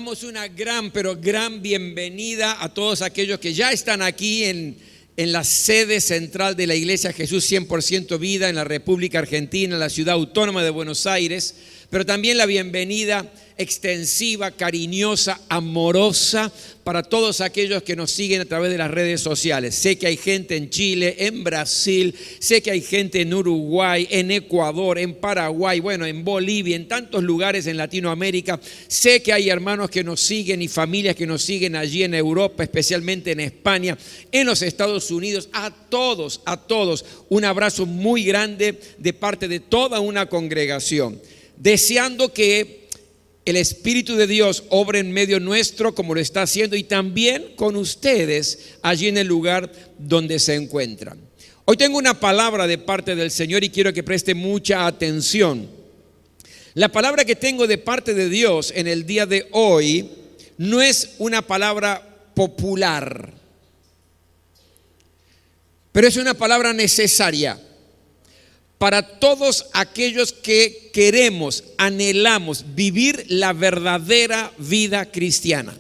Damos una gran, pero gran bienvenida a todos aquellos que ya están aquí en la sede central de la Iglesia Jesús 100% Vida en la República Argentina, en la ciudad autónoma de Buenos Aires, pero también la bienvenida extensiva, cariñosa, amorosa para todos aquellos que nos siguen a través de las redes sociales. Sé que hay gente en Chile, en Brasil, sé que hay gente en Uruguay, en Ecuador, en Paraguay, bueno, en Bolivia, en tantos lugares en Latinoamérica. Sé que hay hermanos que nos siguen y familias que nos siguen allí en Europa, especialmente en España, en los Estados Unidos. A todos, un abrazo muy grande de parte de toda una congregación, deseando que el Espíritu de Dios obra en medio nuestro como lo está haciendo y también con ustedes allí en el lugar donde se encuentran. Hoy tengo una palabra de parte del Señor y quiero que preste mucha atención. La palabra que tengo de parte de Dios en el día de hoy no es una palabra popular, pero es una palabra necesaria para todos aquellos que queremos, anhelamos vivir la verdadera vida cristiana.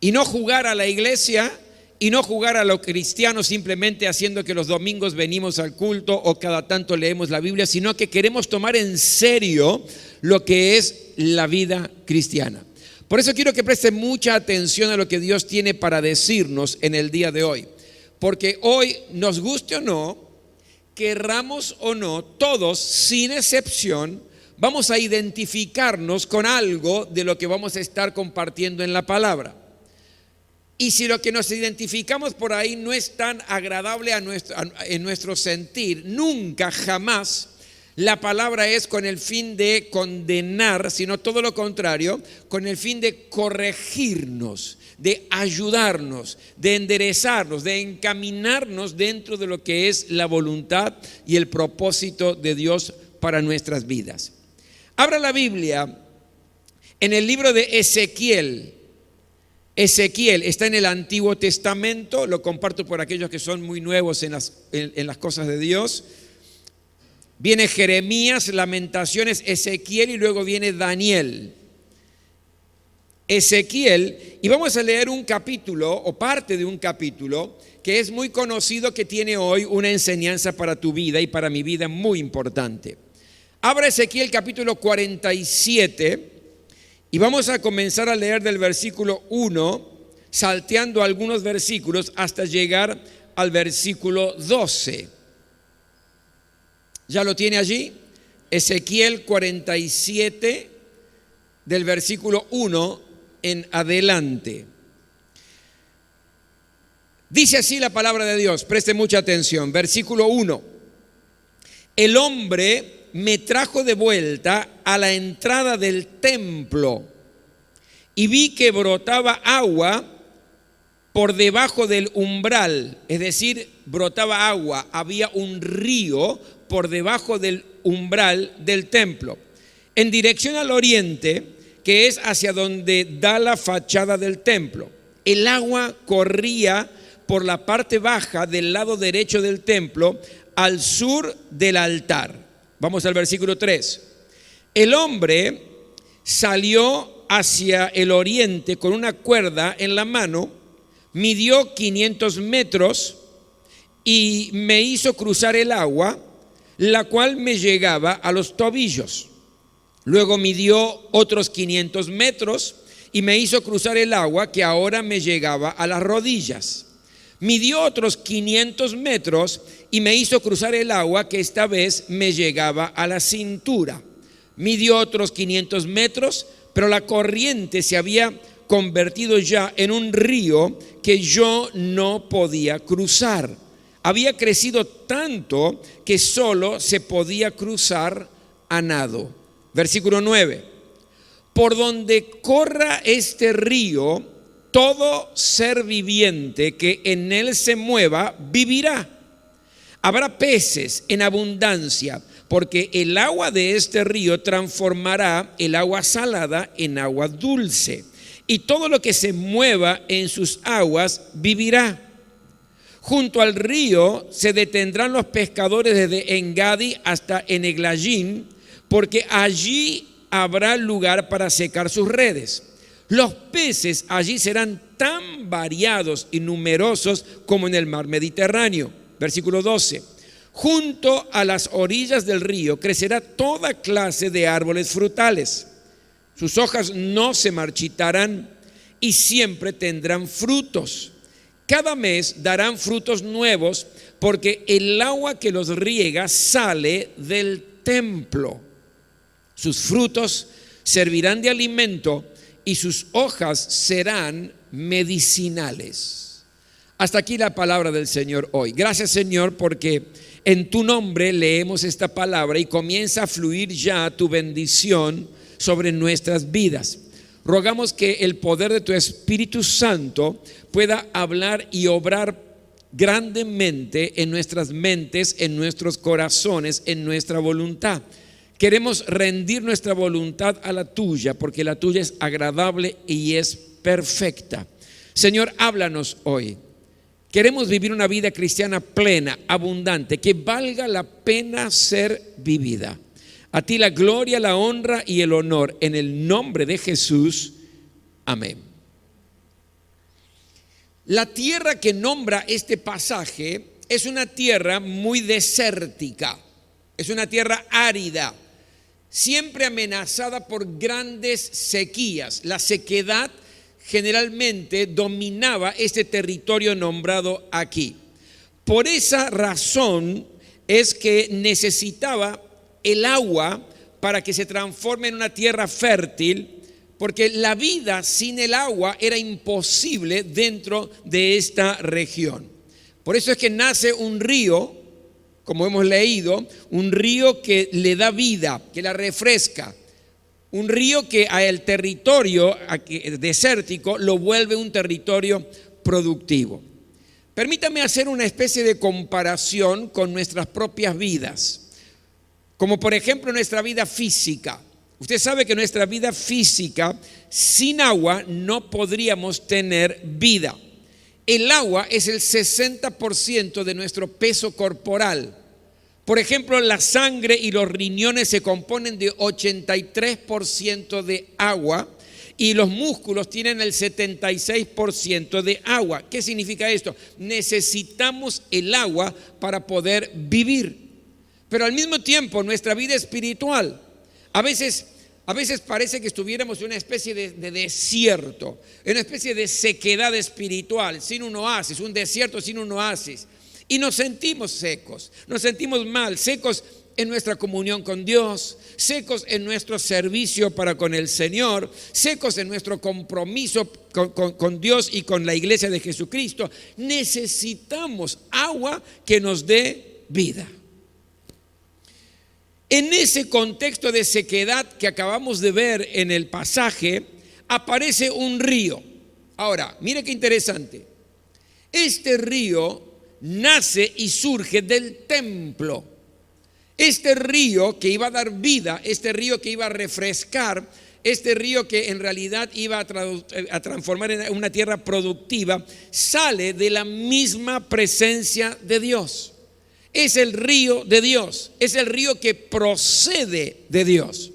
Y no jugar a la iglesia y no jugar a lo cristiano simplemente haciendo que los domingos venimos al culto o cada tanto leemos la Biblia, sino que queremos tomar en serio lo que es la vida cristiana. Por eso quiero que presten mucha atención a lo que Dios tiene para decirnos en el día de hoy. Porque hoy, nos guste o no, querramos o no, todos, sin excepción, vamos a identificarnos con algo de lo que vamos a estar compartiendo en la palabra. Y si lo que nos identificamos por ahí no es tan agradable en nuestro sentir, nunca, jamás, la palabra es con el fin de condenar, sino todo lo contrario, con el fin de corregirnos, de ayudarnos, de enderezarnos, de encaminarnos dentro de lo que es la voluntad y el propósito de Dios para nuestras vidas. Abra la Biblia en el libro de Ezequiel. Ezequiel está en el Antiguo Testamento, lo comparto por aquellos que son muy nuevos en las cosas de Dios. Viene Jeremías, Lamentaciones, Ezequiel y luego viene Daniel. Ezequiel, y vamos a leer un capítulo o parte de un capítulo que es muy conocido, que tiene hoy una enseñanza para tu vida y para mi vida muy importante. Abra Ezequiel capítulo 47 y vamos a comenzar a leer del versículo 1, salteando algunos versículos hasta llegar al versículo 12. ¿Ya lo tiene allí? Ezequiel 47 del versículo 1 en adelante. Dice así la palabra de Dios, preste mucha atención. Versículo 1. El hombre me trajo de vuelta a la entrada del templo y vi que brotaba agua por debajo del umbral, es decir, brotaba agua, había un río por debajo del umbral del templo, en dirección al oriente, que es hacia donde da la fachada del templo. El agua corría por la parte baja del lado derecho del templo, al sur del altar. Vamos al versículo 3. El hombre salió hacia el oriente con una cuerda en la mano, midió 500 metros y me hizo cruzar el agua, la cual me llegaba a los tobillos. Luego midió otros 500 metros y me hizo cruzar el agua, que ahora me llegaba a las rodillas. Midió otros 500 metros y me hizo cruzar el agua, que esta vez me llegaba a la cintura. Midió otros 500 metros, pero la corriente se había convertido ya en un río que yo no podía cruzar. Había crecido tanto que solo se podía cruzar a nado. Versículo 9. Por donde corra este río, todo ser viviente que en él se mueva vivirá. Habrá peces en abundancia, porque el agua de este río transformará el agua salada en agua dulce, y todo lo que se mueva en sus aguas vivirá. Junto al río se detendrán los pescadores desde Engadi hasta Eneglayín, porque allí habrá lugar para secar sus redes. Los peces allí serán tan variados y numerosos como en el mar Mediterráneo. Versículo 12. Junto a las orillas del río crecerá toda clase de árboles frutales. Sus hojas no se marchitarán y siempre tendrán frutos. Cada mes darán frutos nuevos porque el agua que los riega sale del templo. Sus frutos servirán de alimento y sus hojas serán medicinales. Hasta aquí la palabra del Señor hoy. Gracias, Señor, porque en tu nombre leemos esta palabra y comienza a fluir ya tu bendición sobre nuestras vidas. Rogamos que el poder de tu Espíritu Santo pueda hablar y obrar grandemente en nuestras mentes, en nuestros corazones, en nuestra voluntad. Queremos rendir nuestra voluntad a la tuya, porque la tuya es agradable y es perfecta. Señor, háblanos hoy. Queremos vivir una vida cristiana plena, abundante, que valga la pena ser vivida. A ti la gloria, la honra y el honor, en el nombre de Jesús. Amén. La tierra que nombra este pasaje es una tierra muy desértica, es una tierra árida, siempre amenazada por grandes sequías. La sequedad generalmente dominaba este territorio nombrado aquí. Por esa razón es que necesitaba el agua para que se transforme en una tierra fértil, porque la vida sin el agua era imposible dentro de esta región. Por eso es que nace un río, como hemos leído, un río que le da vida, que la refresca, un río que al territorio desértico lo vuelve un territorio productivo. Permítame hacer una especie de comparación con nuestras propias vidas, como por ejemplo nuestra vida física. Usted sabe que nuestra vida física, sin agua no podríamos tener vida. El agua es el 60% de nuestro peso corporal. Por ejemplo, la sangre y los riñones se componen de 83% de agua y los músculos tienen el 76% de agua. ¿Qué significa esto? Necesitamos el agua para poder vivir. Pero al mismo tiempo, nuestra vida espiritual, a veces parece que estuviéramos en una especie de desierto, en una especie de sequedad espiritual, sin un oasis, un desierto sin un oasis. Y nos sentimos secos, nos sentimos mal, secos en nuestra comunión con Dios, secos en nuestro servicio para con el Señor, secos en nuestro compromiso con Dios y con la iglesia de Jesucristo. Necesitamos agua que nos dé vida. En ese contexto de sequedad que acabamos de ver en el pasaje, aparece un río. Ahora, mire qué interesante. Este río nace y surge del templo. Este río que iba a dar vida, este río que iba a refrescar, este río que en realidad iba a transformar en una tierra productiva, sale de la misma presencia de Dios. Es el río de Dios, es el río que procede de Dios.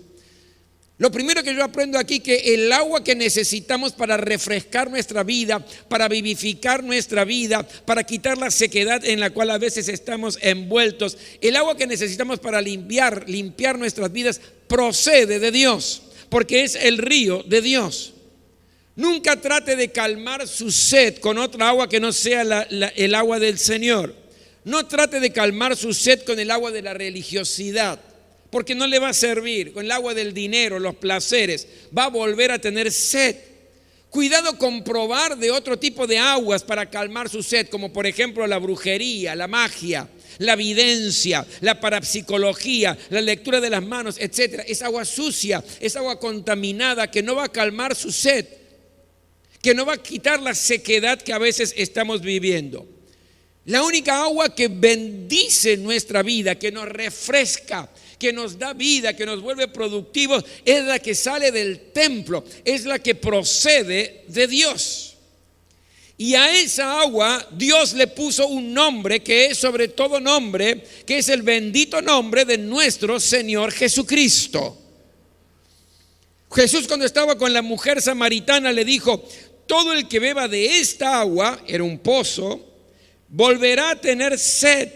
Lo primero que yo aprendo aquí, que el agua que necesitamos para refrescar nuestra vida, para vivificar nuestra vida, para quitar la sequedad en la cual a veces estamos envueltos, el agua que necesitamos para limpiar nuestras vidas procede de Dios, porque es el río de Dios. Nunca trate de calmar su sed con otra agua que no sea el agua del Señor. No trate de calmar su sed con el agua de la religiosidad, porque no le va a servir. Con el agua del dinero, los placeres, va a volver a tener sed. Cuidado con probar de otro tipo de aguas para calmar su sed, como por ejemplo la brujería, la magia, la videncia, la parapsicología, la lectura de las manos, etc. Es agua sucia, es agua contaminada que no va a calmar su sed, que no va a quitar la sequedad que a veces estamos viviendo. La única agua que bendice nuestra vida, que nos refresca, que nos da vida, que nos vuelve productivos, es la que sale del templo, es la que procede de Dios. Y a esa agua Dios le puso un nombre que es sobre todo nombre, que es el bendito nombre de nuestro Señor Jesucristo. Jesús, cuando estaba con la mujer samaritana, le dijo: todo el que beba de esta agua, era un pozo, volverá a tener sed,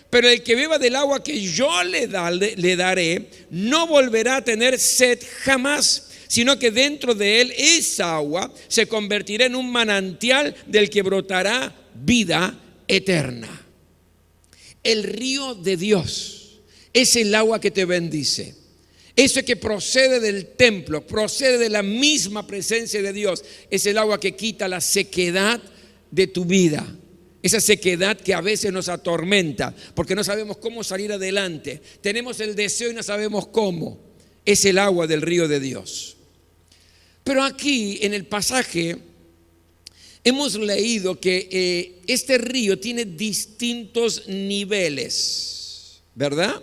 pero el que beba del agua que yo le daré, no volverá a tener sed jamás, sino que dentro de él esa agua se convertirá en un manantial del que brotará vida eterna. El río de Dios es el agua que te bendice. Eso que procede del templo, procede de la misma presencia de Dios, es el agua que quita la sequedad de tu vida. Esa sequedad que a veces nos atormenta porque no sabemos cómo salir adelante. Tenemos el deseo y no sabemos cómo. Es el agua del río de Dios. Pero aquí en el pasaje hemos leído que este río tiene distintos niveles, ¿verdad?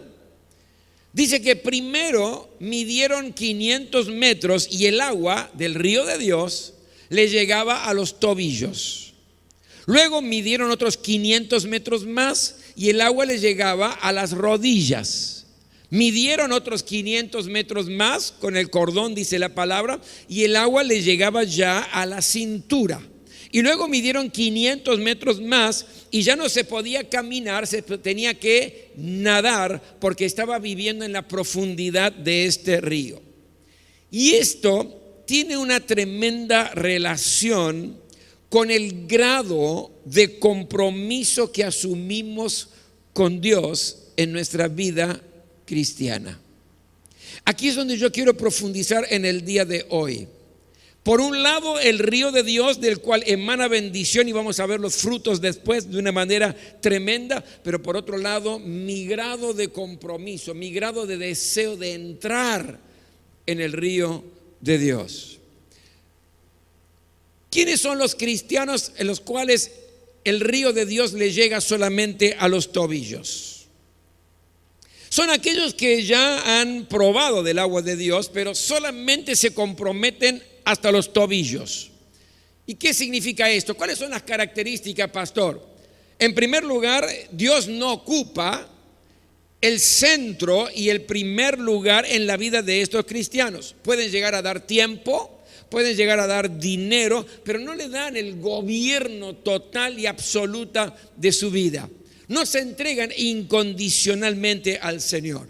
Dice que primero midieron 500 metros y el agua del río de Dios le llegaba a los tobillos. Luego midieron otros 500 metros más y el agua le llegaba a las rodillas. Midieron otros 500 metros más con el cordón, dice la palabra, y el agua le llegaba ya a la cintura. Y luego midieron 500 metros más y ya no se podía caminar, se tenía que nadar porque estaba viviendo en la profundidad de este río. Y esto tiene una tremenda relación con el grado de compromiso que asumimos con Dios en nuestra vida cristiana. Aquí es donde yo quiero profundizar en el día de hoy. Por un lado, el río de Dios, del cual emana bendición, y vamos a ver los frutos después de una manera tremenda. Pero por otro lado, mi grado de compromiso, mi grado de deseo de entrar en el río de Dios. ¿Quiénes son los cristianos en los cuales el río de Dios le llega solamente a los tobillos? Son aquellos que ya han probado del agua de Dios, pero solamente se comprometen hasta los tobillos. ¿Y qué significa esto? ¿Cuáles son las características, pastor? En primer lugar, Dios no ocupa el centro y el primer lugar en la vida de estos cristianos. Pueden llegar a dar tiempo, pueden llegar a dar dinero, pero no le dan el gobierno total y absoluta de su vida. No se entregan incondicionalmente al Señor.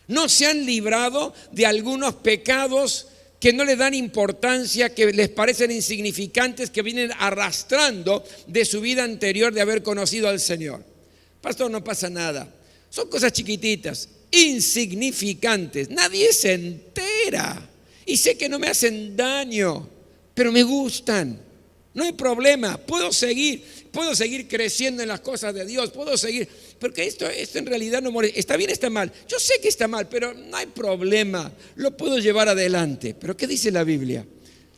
No se han librado de algunos pecados que no le dan importancia, que les parecen insignificantes, que vienen arrastrando de su vida anterior de haber conocido al Señor. Pastor, no pasa nada. Son cosas chiquititas, insignificantes. Nadie se entera. Y sé que no me hacen daño, pero me gustan. No hay problema, puedo seguir creciendo en las cosas de Dios, puedo seguir, porque esto en realidad no molesta. Está bien, está mal, yo sé que está mal, pero no hay problema, lo puedo llevar adelante. Pero ¿qué dice la Biblia?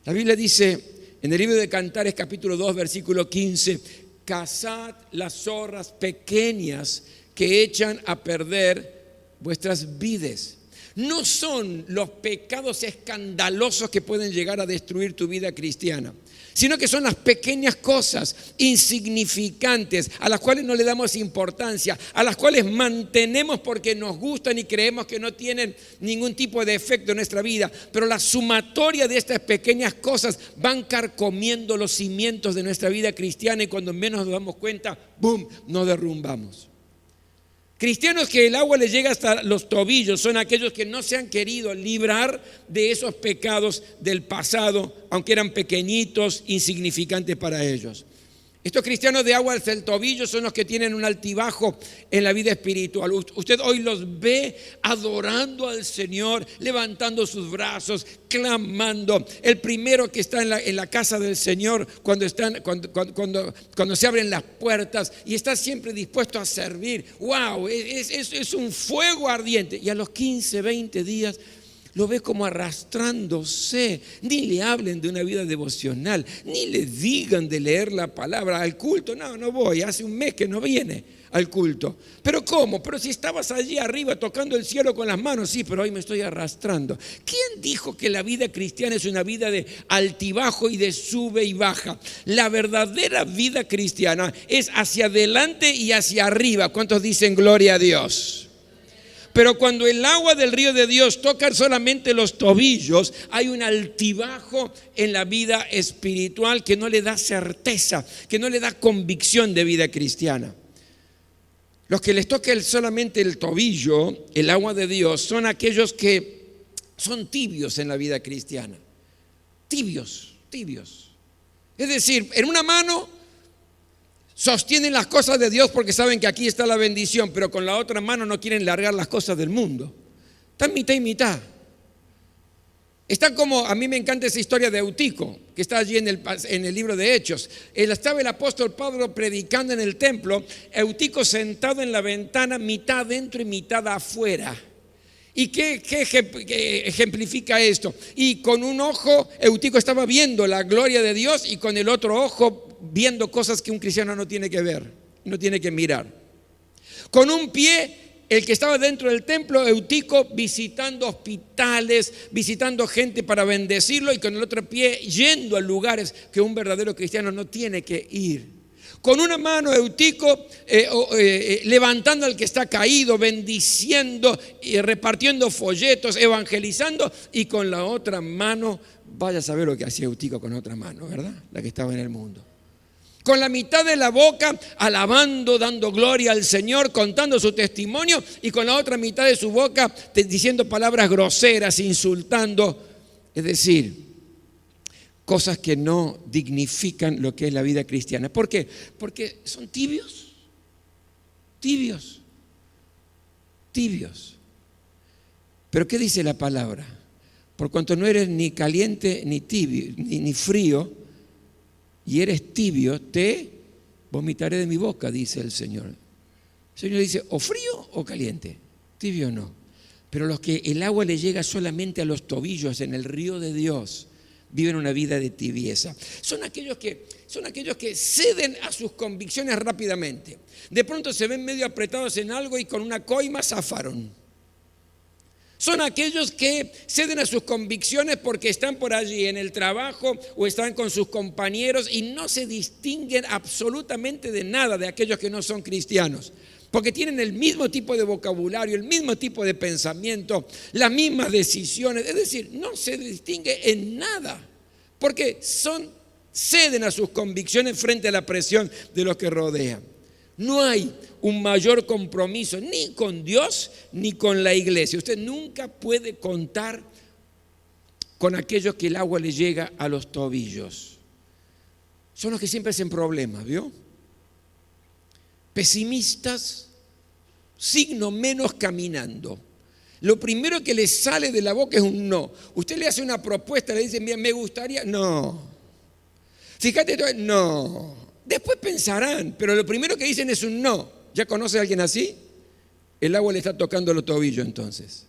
La Biblia dice en el libro de Cantares capítulo 2 versículo 15: cazad las zorras pequeñas que echan a perder vuestras vides. No son los pecados escandalosos que pueden llegar a destruir tu vida cristiana, sino que son las pequeñas cosas insignificantes a las cuales no le damos importancia, a las cuales mantenemos porque nos gustan y creemos que no tienen ningún tipo de efecto en nuestra vida. Pero la sumatoria de estas pequeñas cosas van carcomiendo los cimientos de nuestra vida cristiana, y cuando menos nos damos cuenta, ¡boom!, nos derrumbamos. Cristianos que el agua les llega hasta los tobillos son aquellos que no se han querido librar de esos pecados del pasado, aunque eran pequeñitos, insignificantes para ellos. Estos cristianos de agua hasta el tobillo son los que tienen un altibajo en la vida espiritual. Usted hoy los ve adorando al Señor, levantando sus brazos, clamando. El primero que está en la casa del Señor cuando se abren las puertas, y está siempre dispuesto a servir. ¡Wow! Es un fuego ardiente. Y a los 15, 20 días lo ve como arrastrándose. Ni le hablen de una vida devocional, ni le digan de leer la palabra. Al culto, no voy, hace un mes que no viene al culto. ¿Pero cómo? Pero si estabas allí arriba tocando el cielo con las manos. Sí, pero hoy me estoy arrastrando. ¿Quién dijo que la vida cristiana es una vida de altibajo y de sube y baja? La verdadera vida cristiana es hacia adelante y hacia arriba. ¿Cuántos dicen gloria a Dios? Pero cuando el agua del río de Dios toca solamente los tobillos, hay un altibajo en la vida espiritual que no le da certeza, que no le da convicción de vida cristiana. Los que les toca solamente el tobillo, el agua de Dios, son aquellos que son tibios en la vida cristiana. Tibios. Es decir, en una mano sostienen las cosas de Dios porque saben que aquí está la bendición, pero con la otra mano no quieren largar las cosas del mundo. Están mitad y mitad. Está como, a mí me encanta esa historia de Eutico, que está allí en el libro de Hechos. Estaba el apóstol Pablo predicando en el templo, Eutico sentado en la ventana, mitad dentro y mitad afuera. ¿Y qué ejemplifica esto? Y con un ojo Eutico estaba viendo la gloria de Dios y con el otro ojo viendo cosas que un cristiano no tiene que ver, no tiene que mirar. Con un pie, el que estaba dentro del templo, Eutico, visitando hospitales, visitando gente para bendecirlo, y con el otro pie yendo a lugares que un verdadero cristiano no tiene que ir. Con una mano Eutico levantando al que está caído, bendiciendo y repartiendo folletos, evangelizando, y con la otra mano, vaya a saber lo que hacía Eutico con otra mano, ¿verdad? La que estaba en el mundo. Con la mitad de la boca alabando, dando gloria al Señor, contando su testimonio, y con la otra mitad de su boca diciendo palabras groseras, insultando, es decir, cosas que no dignifican lo que es la vida cristiana. ¿Por qué? Porque son tibios. Pero ¿qué dice la palabra? Por cuanto no eres ni caliente ni tibio, ni frío, y eres tibio, te vomitaré de mi boca, dice el Señor. El Señor dice, o frío o caliente, tibio no. Pero los que el agua le llega solamente a los tobillos en el río de Dios, viven una vida de tibieza. Son aquellos que ceden a sus convicciones rápidamente. De pronto se ven medio apretados en algo y con una coima zafaron. Son aquellos que ceden a sus convicciones porque están por allí en el trabajo o están con sus compañeros y no se distinguen absolutamente de nada de aquellos que no son cristianos. Porque tienen el mismo tipo de vocabulario, el mismo tipo de pensamiento, las mismas decisiones. Es decir, no se distingue en nada. Porque ceden a sus convicciones frente a la presión de los que rodean. No hay un mayor compromiso ni con Dios ni con la iglesia. Usted nunca puede contar con aquellos que el agua le llega a los tobillos. Son los que siempre hacen problemas, ¿vio? Pesimistas, signo menos caminando. Lo primero que le sale de la boca es un no. Usted le hace una propuesta, le dice, me gustaría, no. Fíjate, no. Después pensarán, pero lo primero que dicen es un no. ¿Ya conoce a alguien así? El agua le está tocando los tobillos entonces.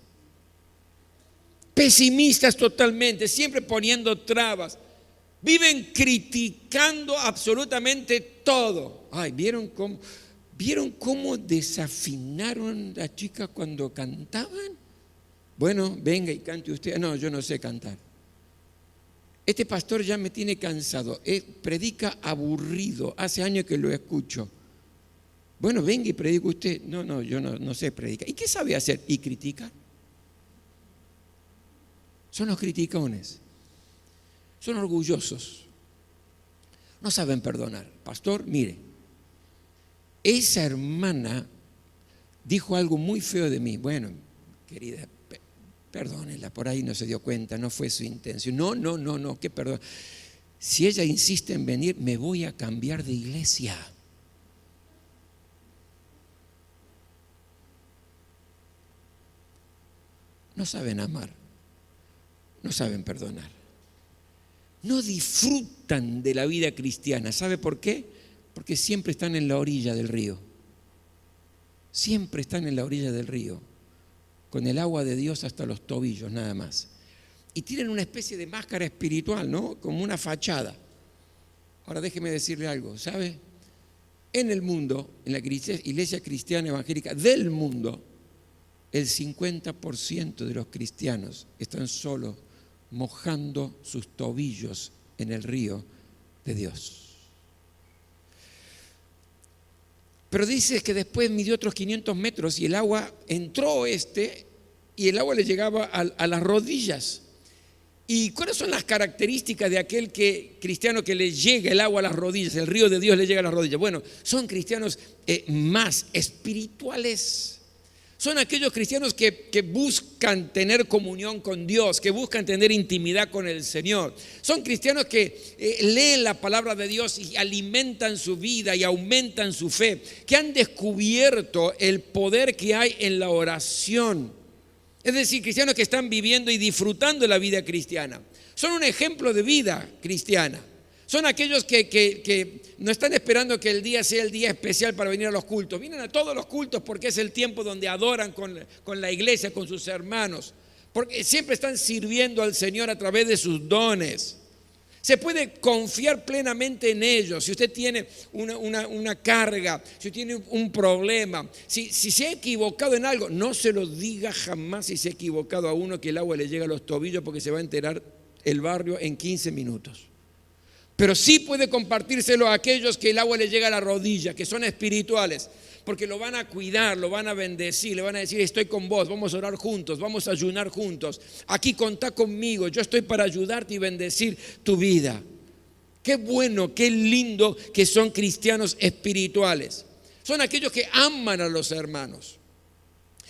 Pesimistas totalmente, siempre poniendo trabas. Viven criticando absolutamente todo. Ay, ¿vieron cómo desafinaron a la chica cuando cantaban? Bueno, venga y cante usted. No, yo no sé cantar. Este pastor ya me tiene cansado, predica aburrido, hace años que lo escucho. Bueno, venga y predica usted. No, yo no sé predicar. ¿Y qué sabe hacer? Y criticar. Son los criticones, son orgullosos, no saben perdonar. Pastor, mire, esa hermana dijo algo muy feo de mí. Bueno, querida, perdónela, por ahí no se dio cuenta, no fue su intención. No, que perdón. Si ella insiste en venir, me voy a cambiar de iglesia. No saben amar, no saben perdonar, no disfrutan de la vida cristiana. ¿Sabe por qué? Porque siempre están en la orilla del río. Siempre están en la orilla del río, con el agua de Dios hasta los tobillos, nada más. Y tienen una especie de máscara espiritual, ¿no? Como una fachada. Ahora déjeme decirle algo, ¿sabe? En el mundo, en la iglesia cristiana evangélica del mundo, el 50% de los cristianos están solo mojando sus tobillos en el río de Dios. Pero dice que después midió otros 500 metros y el agua entró y el agua le llegaba a las rodillas. ¿Y cuáles son las características de aquel cristiano que le llega el agua a las rodillas? El río de Dios le llega a las rodillas. Bueno, son cristianos más espirituales. Son aquellos cristianos que buscan tener comunión con Dios, que buscan tener intimidad con el Señor. Son cristianos que leen la palabra de Dios y alimentan su vida y aumentan su fe, que han descubierto el poder que hay en la oración. Es decir, cristianos que están viviendo y disfrutando de la vida cristiana. Son un ejemplo de vida cristiana. Son aquellos que no están esperando que el día sea el día especial para venir a los cultos. Vienen a todos los cultos porque es el tiempo donde adoran con la iglesia, con sus hermanos. Porque siempre están sirviendo al Señor a través de sus dones. Se puede confiar plenamente en ellos. Si usted tiene una carga, si usted tiene un problema, si se ha equivocado en algo, no se lo diga jamás si se ha equivocado a uno que el agua le llega a los tobillos, porque se va a enterar el barrio en 15 minutos. Pero sí puede compartírselo a aquellos que el agua le llega a la rodilla, que son espirituales, porque lo van a cuidar, lo van a bendecir, le van a decir: estoy con vos, vamos a orar juntos, vamos a ayunar juntos, aquí contá conmigo, yo estoy para ayudarte y bendecir tu vida. Qué bueno, qué lindo que son cristianos espirituales. Son aquellos que aman a los hermanos,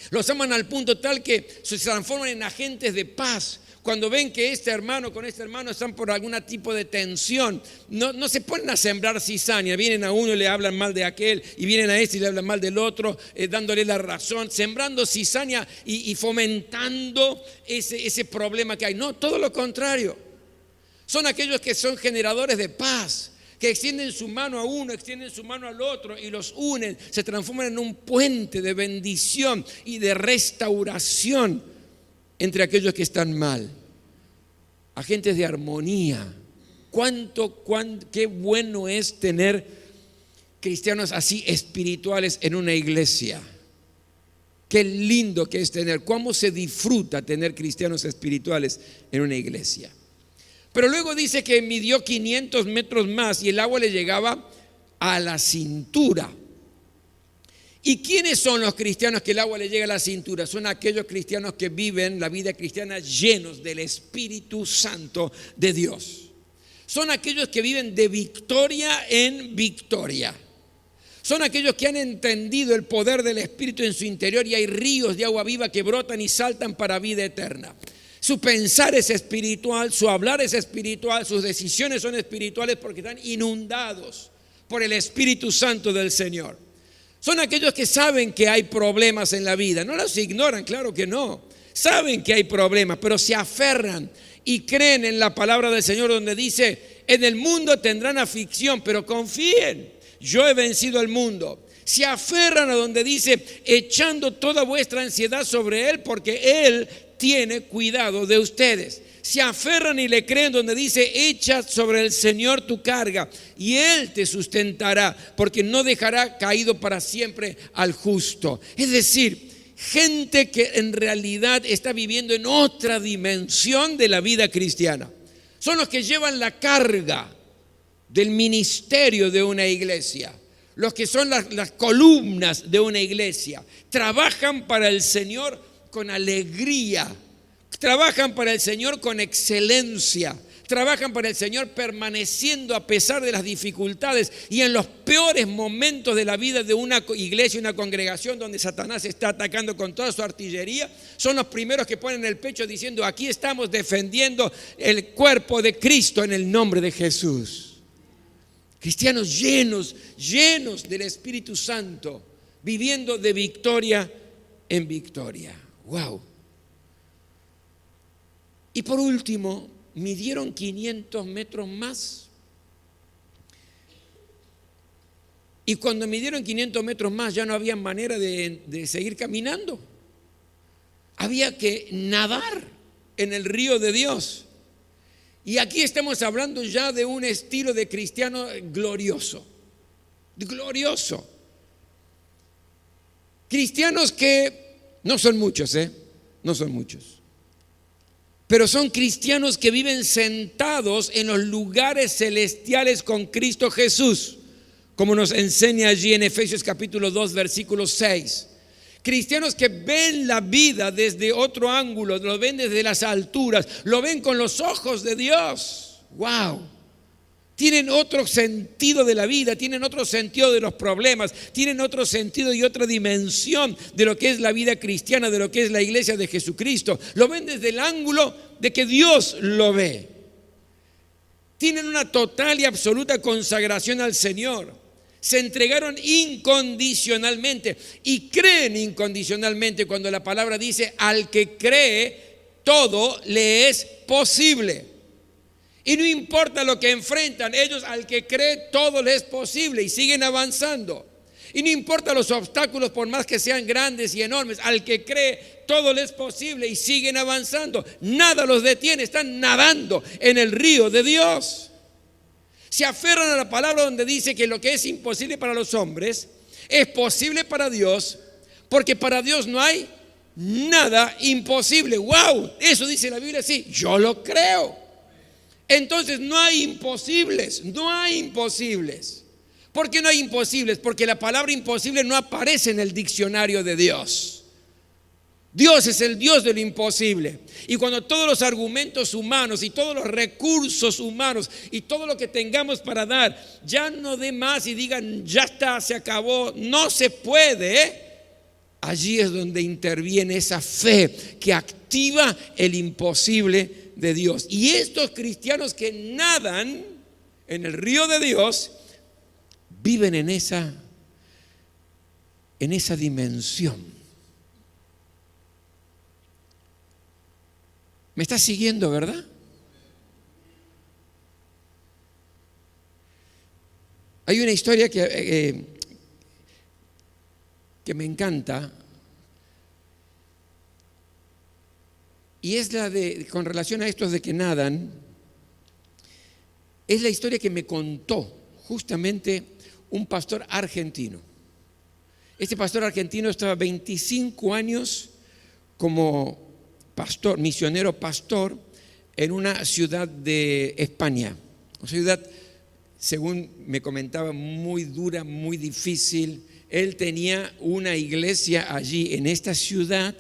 los aman al punto tal que se transforman en agentes de paz. Cuando ven que este hermano con este hermano están por algún tipo de tensión, no se ponen a sembrar cizaña. Vienen a uno y le hablan mal de aquel, y vienen a este y le hablan mal del otro, dándole la razón, sembrando cizaña y fomentando ese problema que hay. No, todo lo contrario. Son aquellos que son generadores de paz, que extienden su mano a uno, extienden su mano al otro y los unen, se transforman en un puente de bendición y de restauración entre aquellos que están mal. Agentes de armonía. Qué bueno es tener cristianos así espirituales en una iglesia. Qué lindo que es tener. Cómo se disfruta tener cristianos espirituales en una iglesia. Pero luego dice que midió 500 metros más y el agua le llegaba a la cintura. ¿Y quiénes son los cristianos que el agua le llega a la cintura? Son aquellos cristianos que viven la vida cristiana llenos del Espíritu Santo de Dios. Son aquellos que viven de victoria en victoria. Son aquellos que han entendido el poder del Espíritu en su interior y hay ríos de agua viva que brotan y saltan para vida eterna. Su pensar es espiritual, su hablar es espiritual, sus decisiones son espirituales porque están inundados por el Espíritu Santo del Señor. Son aquellos que saben que hay problemas en la vida. No los ignoran, claro que no. Saben que hay problemas, pero se aferran y creen en la palabra del Señor, donde dice: en el mundo tendrán aflicción, pero confíen, yo he vencido al mundo. Se aferran a donde dice: echando toda vuestra ansiedad sobre Él, porque Él tiene cuidado de ustedes. Se aferran y le creen donde dice: echa sobre el Señor tu carga y Él te sustentará, porque no dejará caído para siempre al justo. Es decir, gente que en realidad está viviendo en otra dimensión de la vida cristiana. Son los que llevan la carga del ministerio de una iglesia, los que son las columnas de una iglesia. Trabajan para el Señor con alegría. Trabajan para el Señor con excelencia. Trabajan para el Señor permaneciendo a pesar de las dificultades y en los peores momentos de la vida de una iglesia, una congregación donde Satanás está atacando con toda su artillería. Son los primeros que ponen el pecho diciendo: aquí estamos defendiendo el cuerpo de Cristo en el nombre de Jesús. Cristianos llenos del Espíritu Santo, viviendo de victoria en victoria. ¡Wow! Y por último, midieron 500 metros más. Y cuando midieron 500 metros más ya no había manera de seguir caminando. Había que nadar en el río de Dios. Y aquí estamos hablando ya de un estilo de cristiano glorioso. Glorioso. Cristianos que no son muchos, no son muchos. Pero son cristianos que viven sentados en los lugares celestiales con Cristo Jesús, como nos enseña allí en Efesios capítulo 2, versículo 6. Cristianos que ven la vida desde otro ángulo, lo ven desde las alturas, lo ven con los ojos de Dios. ¡Wow! Tienen otro sentido de la vida, tienen otro sentido de los problemas, tienen otro sentido y otra dimensión de lo que es la vida cristiana, de lo que es la iglesia de Jesucristo. Lo ven desde el ángulo de que Dios lo ve. Tienen una total y absoluta consagración al Señor. Se entregaron incondicionalmente y creen incondicionalmente cuando la palabra dice: al que cree, todo le es posible. Y no importa lo que enfrentan, ellos al que cree todo les es posible y siguen avanzando. Y no importa los obstáculos, por más que sean grandes y enormes, al que cree todo les es posible y siguen avanzando. Nada los detiene, están nadando en el río de Dios. Se aferran a la palabra donde dice que lo que es imposible para los hombres es posible para Dios, porque para Dios no hay nada imposible. ¡Wow! Eso dice la Biblia, sí, yo lo creo. Entonces no hay imposibles, no hay imposibles. ¿Por qué no hay imposibles? Porque la palabra imposible no aparece en el diccionario de Dios. Dios es el Dios de lo imposible. Y cuando todos los argumentos humanos y todos los recursos humanos y todo lo que tengamos para dar ya no dé más y digan ya está, se acabó, no se puede, allí es donde interviene esa fe que activa el imposible de Dios. Y estos cristianos que nadan en el río de Dios viven en esa dimensión. ¿Me estás siguiendo, verdad? Hay una historia que me encanta, y es la de, con relación a estos de que nadan, es la historia que me contó justamente un pastor argentino. Este pastor argentino estaba 25 años como pastor, misionero pastor, en una ciudad de España. Una ciudad, según me comentaba, muy dura, muy difícil. Él tenía una iglesia allí en esta ciudad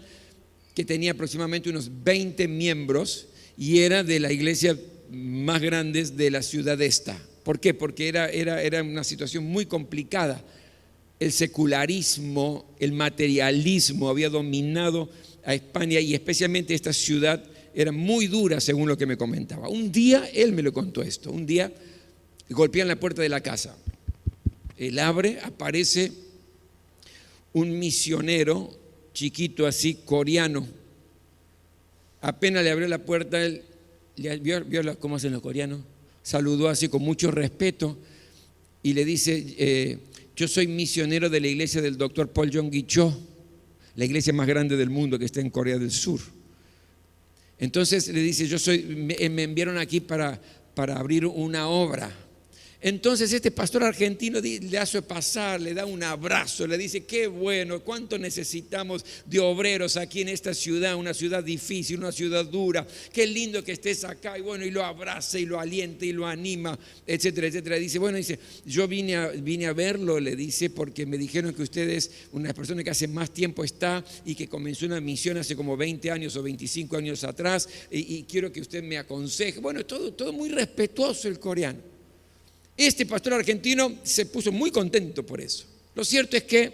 que tenía aproximadamente unos 20 miembros y era de la iglesia más grande de la ciudad esta. ¿Por qué? Porque era una situación muy complicada. El secularismo, el materialismo había dominado a España y especialmente esta ciudad era muy dura según lo que me comentaba. Un día, él me lo contó esto, un día golpean la puerta de la casa. Él abre, aparece un misionero chiquito así, coreano. Apenas le abrió la puerta, él vio cómo hacen los coreanos, saludó así con mucho respeto y le dice: yo soy misionero de la iglesia del doctor Paul Yonggi Cho, la iglesia más grande del mundo que está en Corea del Sur. Entonces le dice: me enviaron aquí para abrir una obra. Entonces este pastor argentino le hace pasar, le da un abrazo, le dice: qué bueno, cuánto necesitamos de obreros aquí en esta ciudad, una ciudad difícil, una ciudad dura, qué lindo que estés acá. Y bueno, y lo abraza y lo alienta y lo anima, etcétera, etcétera. Dice: bueno, yo vine a verlo, le dice, porque me dijeron que usted es una persona que hace más tiempo está y que comenzó una misión hace como 20 años o 25 años atrás y quiero que usted me aconseje. Bueno, todo muy respetuoso el coreano. Este pastor argentino se puso muy contento por eso. Lo cierto es que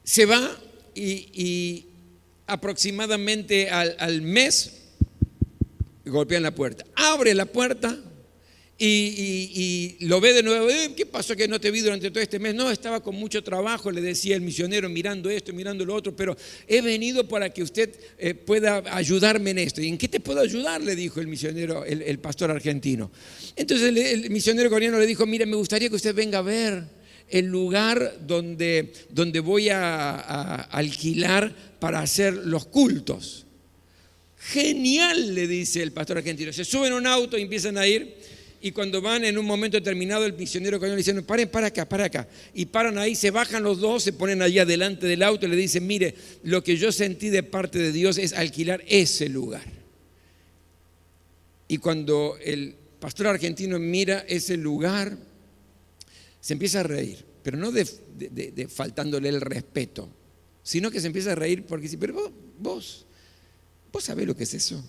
se va y aproximadamente al mes golpean la puerta. Abre la puerta y lo ve de nuevo. ¿Qué pasó que no te vi durante todo este mes? No, estaba con mucho trabajo, le decía el misionero, mirando esto, mirando lo otro, pero he venido para que usted pueda ayudarme en esto. ¿Y en qué te puedo ayudar?, le dijo el misionero, el pastor argentino. Entonces el misionero coreano le dijo: mire, me gustaría que usted venga a ver el lugar donde voy a alquilar para hacer los cultos. Genial, le dice el pastor argentino. Se suben a un auto y empiezan a ir. Y cuando van, en un momento determinado, el misionero coreano le dice: no, paren, para acá. Y paran ahí, se bajan los dos, se ponen allá delante del auto y le dicen: mire, lo que yo sentí de parte de Dios es alquilar ese lugar. Y cuando el pastor argentino mira ese lugar, se empieza a reír, pero no de faltándole el respeto, sino que se empieza a reír porque dice, pero vos sabés lo que es eso,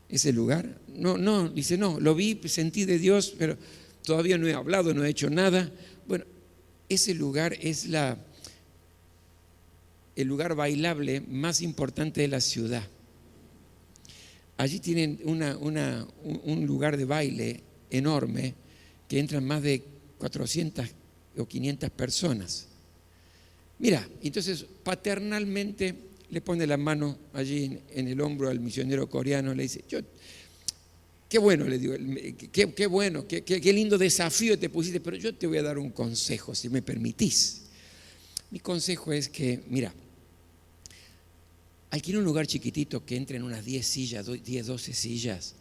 ese lugar. No, dice, no, lo vi, sentí de Dios, pero todavía no he hablado, no he hecho nada. Bueno, ese lugar es el lugar bailable más importante de la ciudad. Allí tienen un lugar de baile enorme que entran más de 400 o 500 personas. Mira, entonces paternalmente le pone la mano allí en el hombro al misionero coreano, le dice, qué bueno, le digo, qué bueno, qué lindo desafío te pusiste, pero yo te voy a dar un consejo, si me permitís. Mi consejo es que, mira, alquila un lugar chiquitito que entren unas 10 sillas, 10, 12 sillas.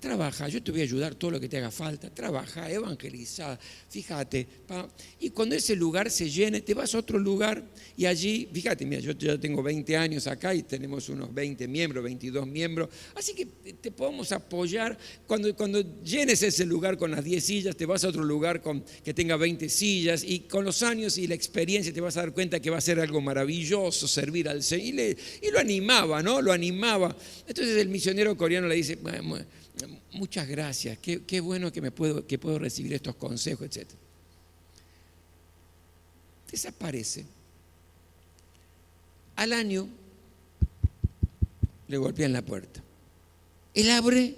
Trabaja, yo te voy a ayudar todo lo que te haga falta. Trabaja, evangeliza, fíjate. Y cuando ese lugar se llene, te vas a otro lugar y allí, fíjate, mira, yo ya tengo 20 años acá y tenemos unos 20 miembros, 22 miembros. Así que te podemos apoyar. Cuando llenes ese lugar con las 10 sillas, te vas a otro lugar que tenga 20 sillas y con los años y la experiencia te vas a dar cuenta que va a ser algo maravilloso servir al Señor. Y lo animaba, ¿no? Lo animaba. Entonces el misionero coreano le dice, muchas gracias, qué bueno que puedo recibir estos consejos, etc. Desaparece. Al año le golpean la puerta. Él abre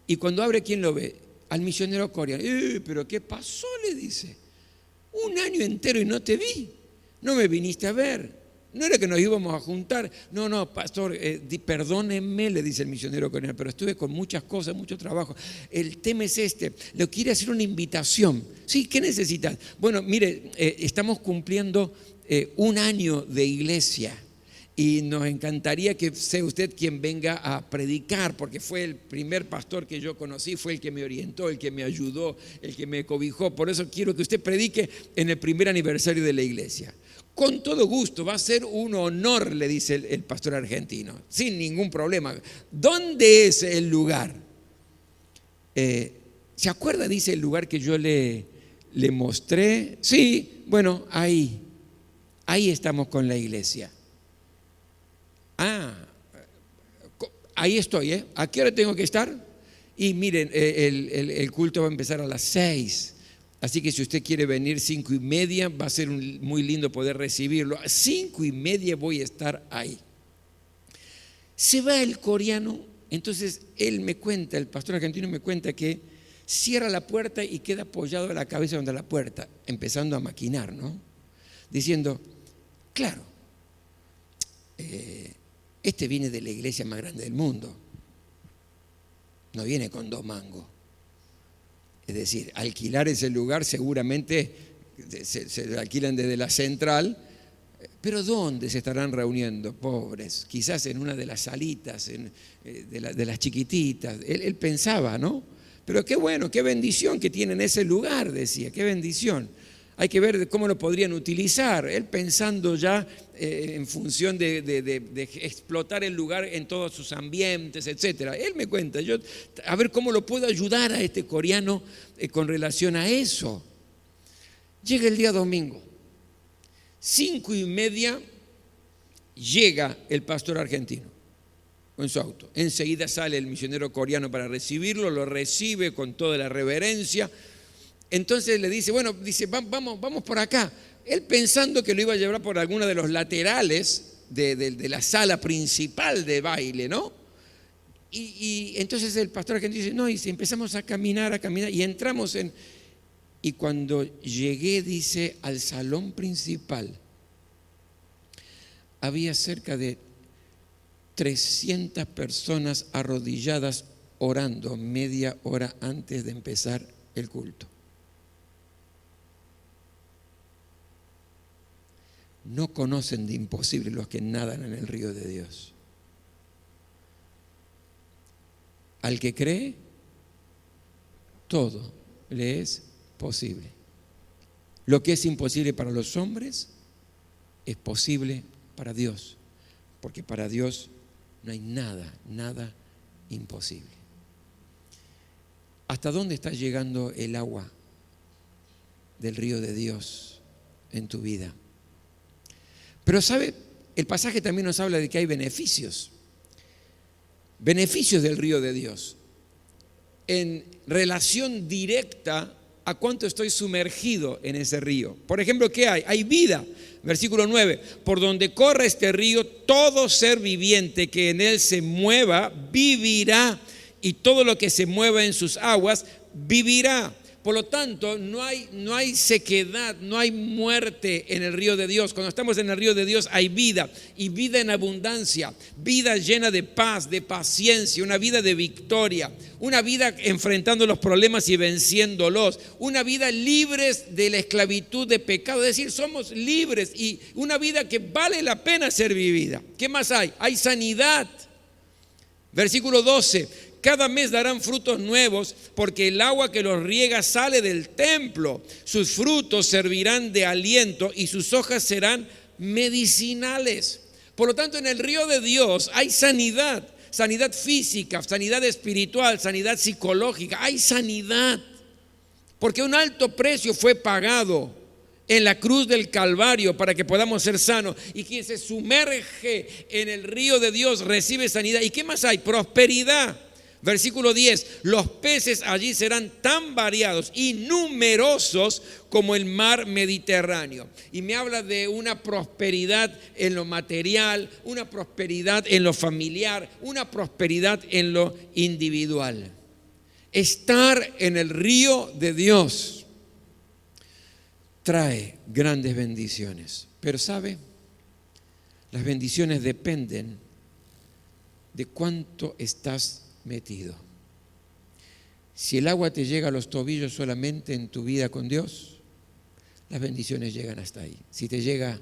y cuando abre, ¿quién lo ve? Al misionero coreano. ¿Pero qué pasó? Le dice. Un año entero y no te vi. No me viniste a ver. No era que nos íbamos a juntar. No, pastor, perdónenme, le dice el misionero coreano, pero estuve con muchas cosas, mucho trabajo. El tema es este, le quiere hacer una invitación. Sí, ¿qué necesitas? Bueno, mire, estamos cumpliendo un año de iglesia y nos encantaría que sea usted quien venga a predicar, porque fue el primer pastor que yo conocí, fue el que me orientó, el que me ayudó, el que me cobijó. Por eso quiero que usted predique en el primer aniversario de la iglesia. Con todo gusto, va a ser un honor, le dice el pastor argentino, sin ningún problema. ¿Dónde es el lugar? ¿Se acuerda, dice, el lugar que yo le mostré? Sí, bueno, ahí estamos con la iglesia. Ahí estoy, ¿eh? ¿A qué hora tengo que estar? Y miren, el culto va a empezar a las 6. Así que si usted quiere venir 5:30, va a ser muy lindo poder recibirlo. A 5:30 voy a estar ahí. Se va el coreano, entonces él me cuenta, el pastor argentino me cuenta que cierra la puerta y queda apoyado a la cabeza contra la puerta, empezando a maquinar, ¿no? Diciendo, claro, este viene de la iglesia más grande del mundo, no viene con 2 mangos. Es decir, alquilar ese lugar seguramente se alquilan desde la central, pero ¿dónde se estarán reuniendo? Pobres, quizás en una de las salitas, de las chiquititas. Él pensaba, ¿no? Pero qué bueno, qué bendición que tienen ese lugar, decía, qué bendición. Hay que ver cómo lo podrían utilizar. Él pensando ya en función de explotar el lugar en todos sus ambientes, etc. Él me cuenta, a ver cómo lo puedo ayudar a este coreano con relación a eso. Llega el día domingo, 5:30, llega el pastor argentino con su auto. Enseguida sale el misionero coreano para recibirlo, lo recibe con toda la reverencia. Entonces le dice, bueno, vamos por acá. Él pensando que lo iba a llevar por alguno de los laterales de la sala principal de baile, ¿no? Y entonces el pastor argentino dice, no, y si empezamos a caminar, y entramos y cuando llegué, dice, al salón principal, había cerca de 300 personas arrodilladas orando media hora antes de empezar el culto. No conocen de imposible los que nadan en el río de Dios. Al que cree, todo le es posible. Lo que es imposible para los hombres es posible para Dios, porque para Dios no hay nada imposible. ¿Hasta dónde está llegando el agua del río de Dios en tu vida. Pero ¿sabe? El pasaje también nos habla de que hay beneficios del río de Dios, en relación directa a cuánto estoy sumergido en ese río. Por ejemplo, ¿qué hay? Hay vida. Versículo 9, por donde corre este río, todo ser viviente que en él se mueva, vivirá, y todo lo que se mueva en sus aguas, vivirá. Por lo tanto, no hay sequedad, no hay muerte en el río de Dios. Cuando estamos en el río de Dios hay vida, y vida en abundancia, vida llena de paz, de paciencia, una vida de victoria, una vida enfrentando los problemas y venciéndolos, una vida libres de la esclavitud de pecado, es decir, somos libres, y una vida que vale la pena ser vivida. ¿Qué más hay? Hay sanidad. Versículo 12, cada mes darán frutos nuevos, porque el agua que los riega sale del templo. Sus frutos servirán de aliento y sus hojas serán medicinales. Por lo tanto, en el río de Dios hay sanidad, sanidad física, sanidad espiritual, sanidad psicológica. Hay sanidad, porque un alto precio fue pagado en la cruz del Calvario para que podamos ser sanos. Y quien se sumerge en el río de Dios recibe sanidad. ¿Y qué más hay? Prosperidad. Versículo 10, los peces allí serán tan variados y numerosos como el mar Mediterráneo. Y me habla de una prosperidad en lo material, una prosperidad en lo familiar, una prosperidad en lo individual. Estar en el río de Dios trae grandes bendiciones. Pero ¿sabe? Las bendiciones dependen de cuánto estás metido. Si el agua te llega a los tobillos solamente en tu vida con Dios, las bendiciones llegan hasta ahí. Si te llega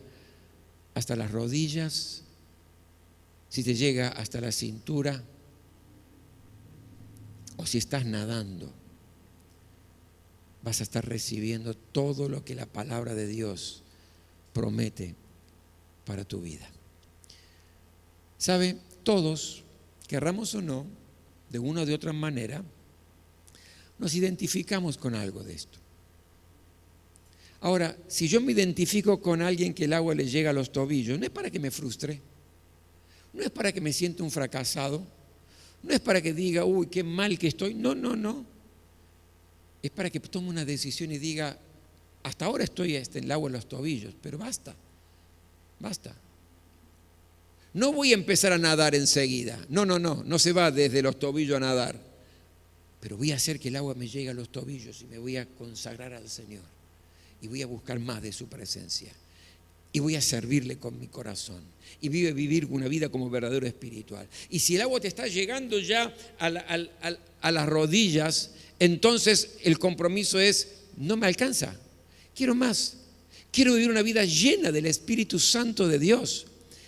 hasta las rodillas, si te llega hasta la cintura, o si estás nadando, vas a estar recibiendo todo lo que la palabra de Dios promete para tu vida. ¿Sabe? Todos, querramos o no, de una o de otra manera, nos identificamos con algo de esto. Ahora, si yo me identifico con alguien que el agua le llega a los tobillos, no es para que me frustre, no es para que me sienta un fracasado, no es para que diga, uy, qué mal que estoy, no. Es para que tome una decisión y diga, hasta ahora estoy en el agua en los tobillos, pero basta. No voy a empezar a nadar enseguida. No se va desde los tobillos a nadar. Pero voy a hacer que el agua me llegue a los tobillos y me voy a consagrar al Señor. Y voy a buscar más de su presencia. Y voy a servirle con mi corazón. Y voy a vivir una vida como verdadero espiritual. Y si el agua te está llegando ya a las rodillas, entonces el compromiso es, no me alcanza. Quiero más. Quiero vivir una vida llena del Espíritu Santo de Dios.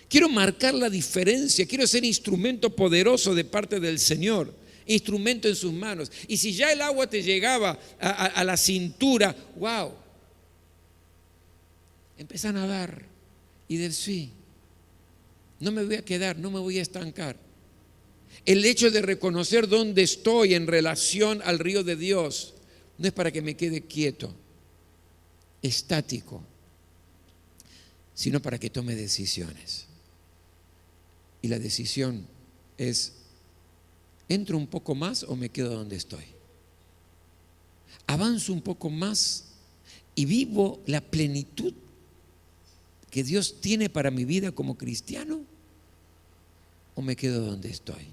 Quiero marcar la diferencia, quiero ser instrumento poderoso de parte del Señor, instrumento en sus manos. Y si ya el agua te llegaba a la cintura, wow, empieza a nadar y decir, no me voy a quedar, no me voy a estancar. El hecho de reconocer dónde estoy en relación al río de Dios no es para que me quede quieto, estático, sino para que tome decisiones. Y la decisión es, ¿entro un poco más o me quedo donde estoy? ¿Avanzo un poco más y vivo la plenitud que Dios tiene para mi vida como cristiano? ¿O me quedo donde estoy?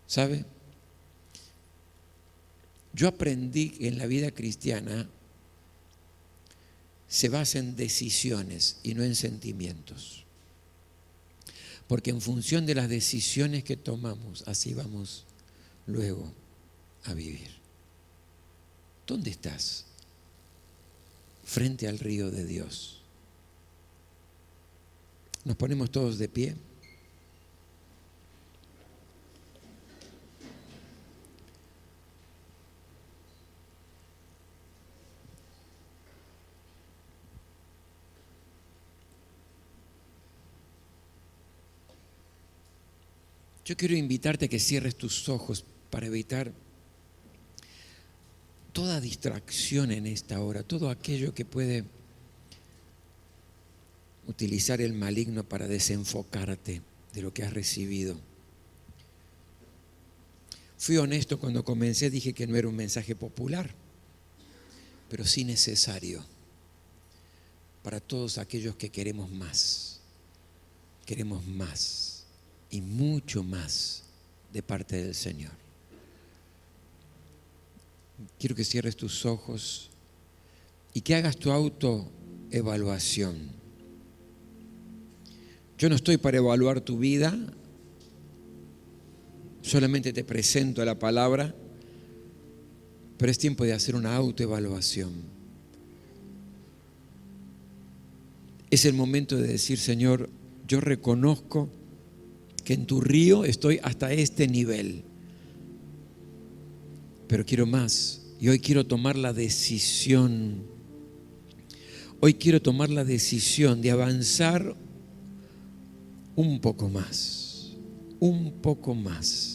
¿Sabe? Yo aprendí que en la vida cristiana se basa en decisiones y no en sentimientos. Porque en función de las decisiones que tomamos, así vamos luego a vivir. ¿Dónde estás? Frente al río de Dios. Nos ponemos todos de pie. Yo quiero invitarte a que cierres tus ojos para evitar toda distracción en esta hora, todo aquello que puede utilizar el maligno para desenfocarte de lo que has recibido. Fui honesto cuando comencé, dije que no era un mensaje popular, pero sí necesario para todos aquellos que queremos más y mucho más de parte del Señor. Quiero que cierres tus ojos y que hagas tu autoevaluación. Yo no estoy para evaluar tu vida, solamente te presento la palabra, pero es tiempo de hacer una autoevaluación. Es el momento de decir, Señor, yo reconozco que en tu río estoy hasta este nivel, pero quiero más. Y hoy quiero tomar la decisión. Hoy quiero tomar la decisión de avanzar un poco más, un poco más.